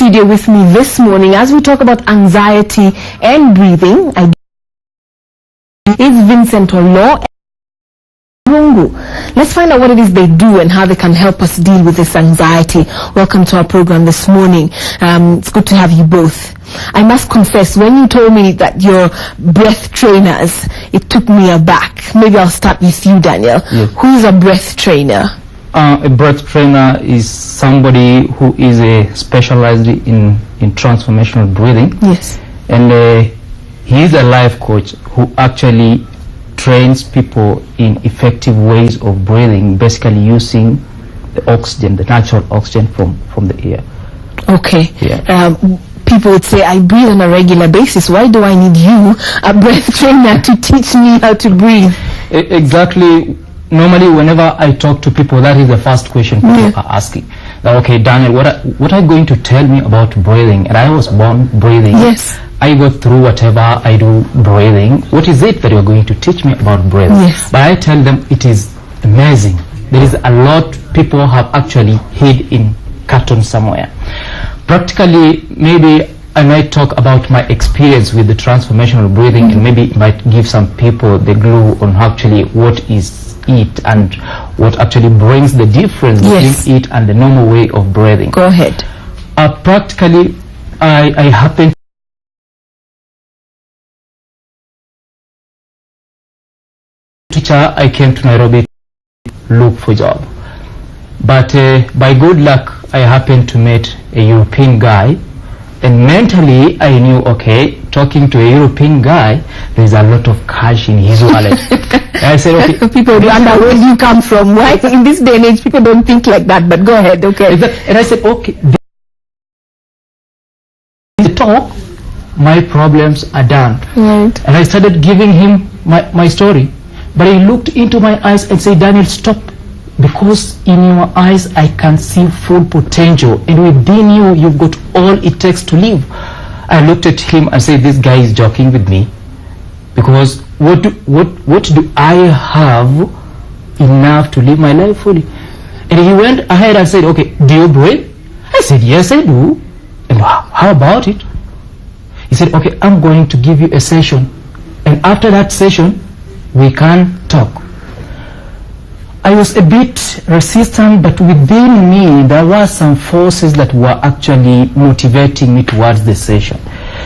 studio with me this morning as we talk about anxiety and breathing is Vincent Olo. Let's find out what it is they do and how they can help us deal with this anxiety. Welcome to our program this morning. It's good to have you both. I must confess, when you told me that you're breath trainers, it took me aback. Maybe I'll start with you, Daniel. Yes. Who is a breath trainer? A breath trainer is somebody who is specialized in transformational breathing. Yes. And he is a life coach who actually trains people in effective ways of breathing, basically using the oxygen, the natural oxygen from the air. Okay. Yeah. People would say, I breathe on a regular basis. Why do I need you, a breath trainer, to teach me how to breathe? Exactly. Normally, whenever I talk to people, that is the first question people are asking. That, okay, Daniel, what are you going to tell me about breathing? And I was born breathing. Yes. I go through whatever I do breathing. What is it that you're going to teach me about breathing? Yes. But I tell them it is amazing. There is a lot people have actually hid in carton somewhere. Practically, maybe I might talk about my experience with the transformational breathing, and maybe it might give some people the clue on actually what is it and what actually brings the difference between it and the normal way of breathing. Go ahead. Practically, I happen teacher. I came to Nairobi to look for a job, but by good luck I happened to meet a European guy, and mentally I knew, okay, talking to a European guy, there's a lot of cash in his wallet. I said, okay. People wonder where you come from. Why in this day and age people don't think like that? But go ahead, okay. And I said, okay, the talk, my problems are done. Right. And I started giving him my story. But he looked into my eyes and said, Daniel, stop. Because in your eyes, I can see full potential. And within you, you've got all it takes to live. I looked at him and said, this guy is joking with me. Because what do I have enough to live my life fully? And he went ahead and said, okay, do you breathe? I said, yes, I do. And how about it? He said, okay, I'm going to give you a session. And after that session, we can talk. I was a bit resistant, but within me there were some forces that were actually motivating me towards the session.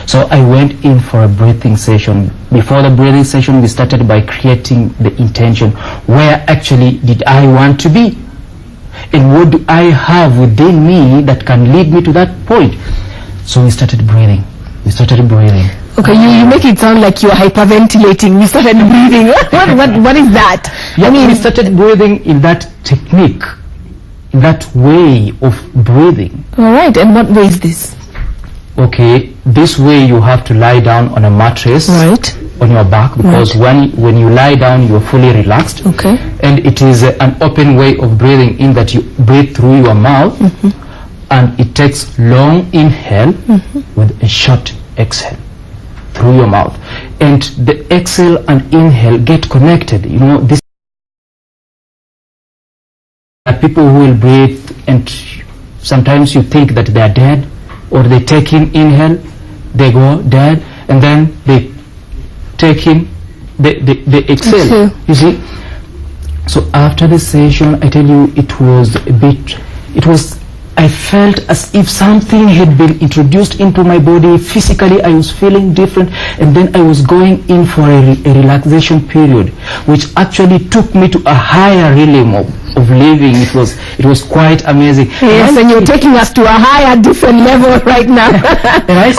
So I went in for a breathing session. Before the breathing session, we started by creating the intention. Where actually did I want to be? And what do I have within me that can lead me to that point? So we started breathing. We started breathing. Okay, you make it sound like you're hyperventilating. We started breathing. What is that? Yeah, I mean, we started breathing in that technique, in that way of breathing. All right, and what way is this? Okay, this way you have to lie down on a mattress, right, on your back, because when you lie down, you're fully relaxed. Okay. And it is an open way of breathing, in that you breathe through your mouth, and it takes long inhale with a short exhale through your mouth, and the exhale and inhale get connected. You know, this are people who will breathe, and sometimes you think that they are dead, or they take in inhale, they go dead, and then they take in, they exhale. You see. So after the session, I tell you, I felt as if something had been introduced into my body. Physically, I was feeling different, and then I was going in for a relaxation period, which actually took me to a higher realm of living. It was quite amazing. Yes, and you're taking us to a higher, different level right now. I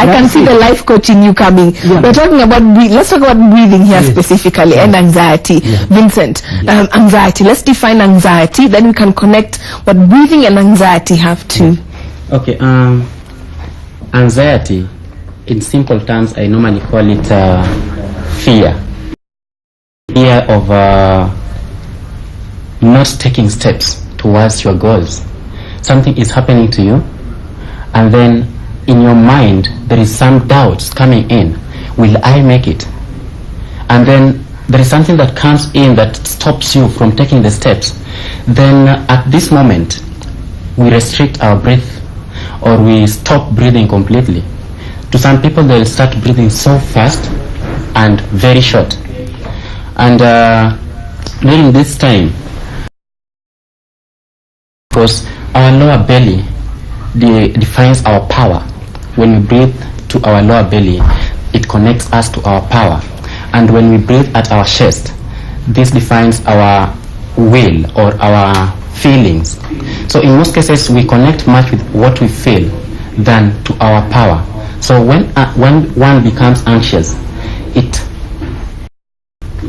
can see the life coach in you coming. Yeah. We're talking about let's talk about breathing here specifically, and anxiety. Vincent, anxiety. Let's define anxiety, then we can connect what breathing and anxiety have to. Okay, anxiety, in simple terms, I normally call it fear. Fear of not taking steps towards your goals. Something is happening to you, and then in your mind there is some doubts coming in. Will I make it? And then there is something that comes in that stops you from taking the steps. Then at this moment we restrict our breath, or we stop breathing completely. To some people, they'll start breathing so fast and very short. And during this time, because our lower belly defines our power. When we breathe to our lower belly, it connects us to our power. And when we breathe at our chest, this defines our will or our feelings. So in most cases, we connect much with what we feel than to our power. So when one becomes anxious, it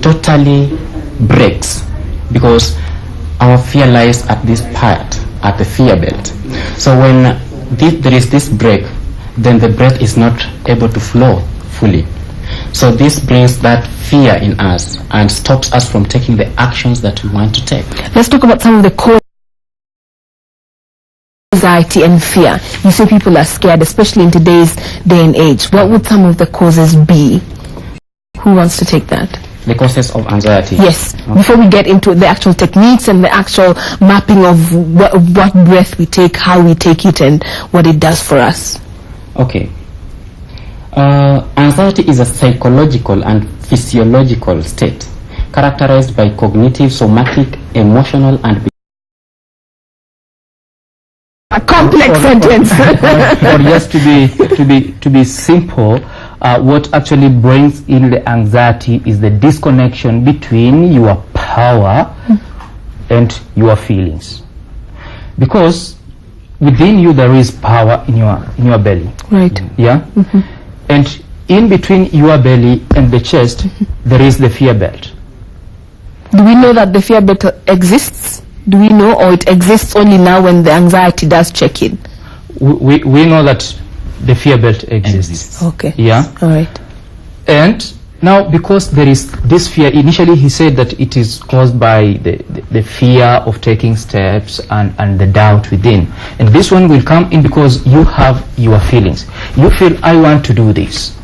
totally breaks, because our fear lies at this part, at the fear belt. So when there is this break, then the breath is not able to flow fully. So this brings that fear in us and stops us from taking the actions that we want to take. Let's talk about some of the causes of anxiety and fear. You say people are scared, especially in today's day and age. What would some of the causes be? Who wants to take that? The causes of anxiety? Yes. Okay. Before we get into the actual techniques and the actual mapping of what breath we take, how we take it, and what it does for us. Okay. Anxiety is a psychological and physiological state characterized by cognitive, somatic, emotional, and a complex sentence. Or just to be simple, what actually brings in the anxiety is the disconnection between your power and your feelings. Because within you there is power in your belly. Right. Yeah. Mm-hmm. And in between your belly and the chest, there is the fear belt. Do we know that the fear belt exists? Do we know, or it exists only now when the anxiety does check in? We know that the fear belt exists. Okay. Yeah. All right. And now, because there is this fear, initially he said that it is caused by the fear of taking steps and the doubt within. And this one will come in because you have your feelings. You feel, I want to do this.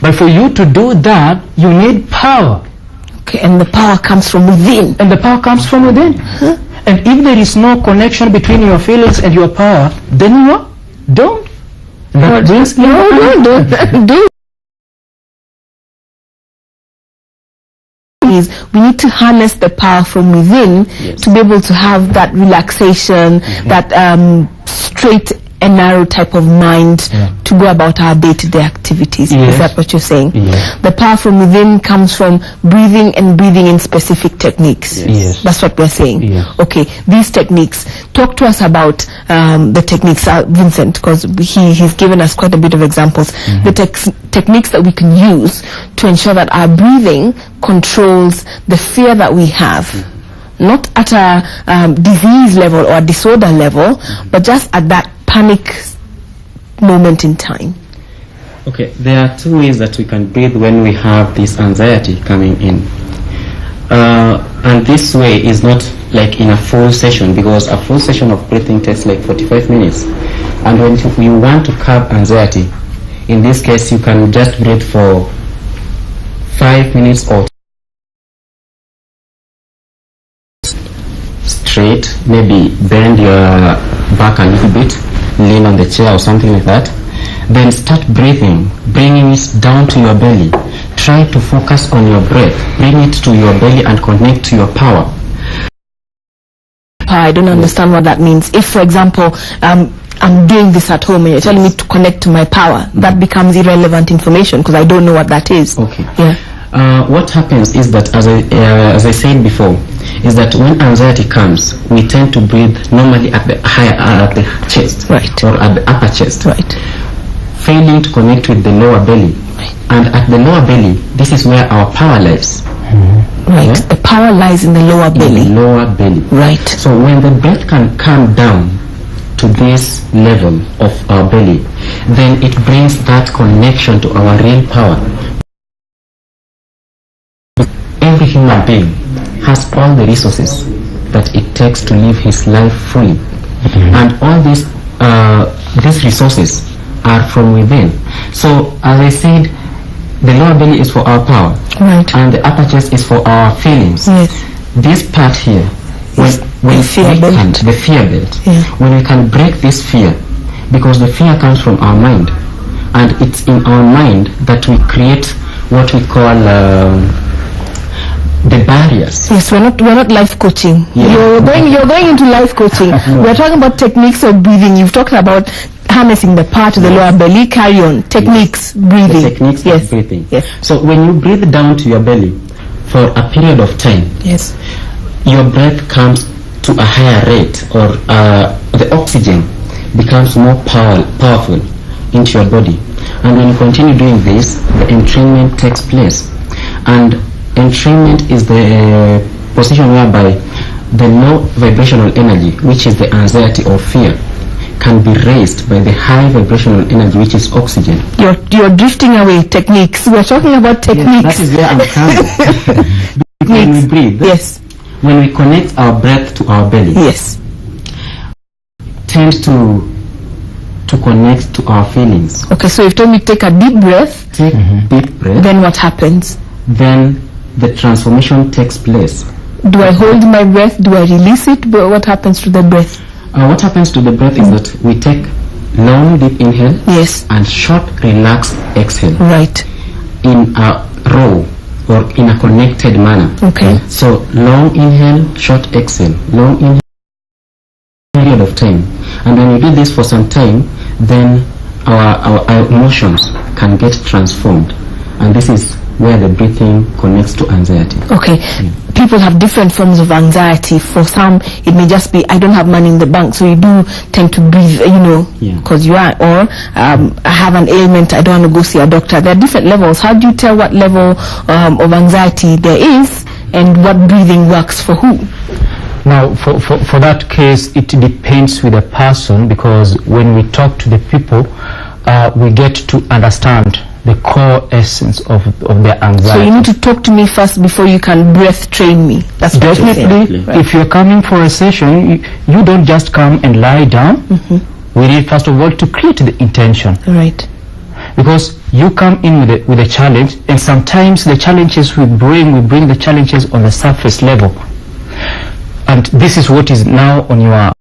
But for you to do that, you need power. Okay, and the power comes from within. And the power comes from within. Huh? And if there is no connection between your feelings and your power, then you don't. That brings don't. We need to harness the power from within, yes, to be able to have that relaxation, that straight and narrow type of mind to go about our day-to-day activities. Yes. Is that what you're saying? Yes. The power from within comes from breathing and breathing in specific techniques. Yes. That's what we're saying. Yes. Okay, these techniques. Talk to us about the techniques, Vincent, because he's given us quite a bit of examples. The techniques that we can use to ensure that our breathing controls the fear that we have. Not at a disease level or a disorder level, but just at that panic moment in time. Okay, there are two ways that we can breathe when we have this anxiety coming in. And this way is not like in a full session, because a full session of breathing takes like 45 minutes. And when you want to curb anxiety, in this case you can just breathe for 5 minutes or straight, maybe bend your back a little bit, lean on the chair or something like that. Then start breathing, bringing it down to your belly. Try to focus on your breath, bring it to your belly and connect to your power. I don't understand what that means. If, for example, I'm doing this at home and you're telling me to connect to my power, that becomes irrelevant information because I don't know what that is. Okay. Yeah. What happens is that, as I said before, is that when anxiety comes, we tend to breathe normally at the chest, right, or at the upper chest, right, failing to connect with the lower belly. Right. And at the lower belly, this is where our power lies. Right. Yeah? The power lies in the lower belly. In the lower belly. Right. So when the breath can come down to this level of our belly, then it brings that connection to our real power. Every human being has all the resources that it takes to live his life fully. And all these resources are from within. So as I said, the lower belly is for our power, right, and the upper chest is for our feelings. Yes. This part here, when the fear belt, yeah, when we can break this fear, because the fear comes from our mind, and it's in our mind that we create what we call the barriers. Yes, we're not life coaching. Yeah. You're going into life coaching. We're talking about techniques of breathing. You've talked about harnessing the part of the lower belly. Carry on. Techniques, breathing. The techniques of breathing. Yes. So when you breathe down to your belly for a period of time, yes, your breath comes to a higher rate, or the oxygen becomes more powerful into your body. And when you continue doing this, the entrainment takes place. And entrainment is the position whereby the low vibrational energy, which is the anxiety or fear, can be raised by the high vibrational energy, which is oxygen. You're drifting away. Techniques. We're talking about techniques. Yes, that is where I'm coming. When we breathe, yes, when we connect our breath to our belly, yes, tends to connect to our feelings. Okay, so if you told me take a deep breath, deep breath, then what happens? Then the transformation takes place. Do I hold my breath? Do I release it? What happens to the breath? What happens to the breath is that we take long deep inhale, yes, and short relaxed exhale, right, in a row or in a connected manner. Okay. So long inhale, short exhale, long inhale, period of time. And when we do this for some time, then our emotions can get transformed, and this is where the breathing connects to anxiety. Okay. People have different forms of anxiety. For some, it may just be, I don't have money in the bank, so you do tend to breathe, because you are, or I have an ailment, I don't want to go see a doctor. There are different levels. How do you tell what level of anxiety there is, and what breathing works for who? Now, for that case, it depends with the person, because when we talk to the people, we get to understand the core essence of their anxiety. So you need to talk to me first before you can breath train me. That's definitely. Right. If you're coming for a session, you don't just come and lie down. We need first of all to create the intention. Right. Because you come in with a challenge, and sometimes the challenges we bring the challenges on the surface level. And this is what is now on your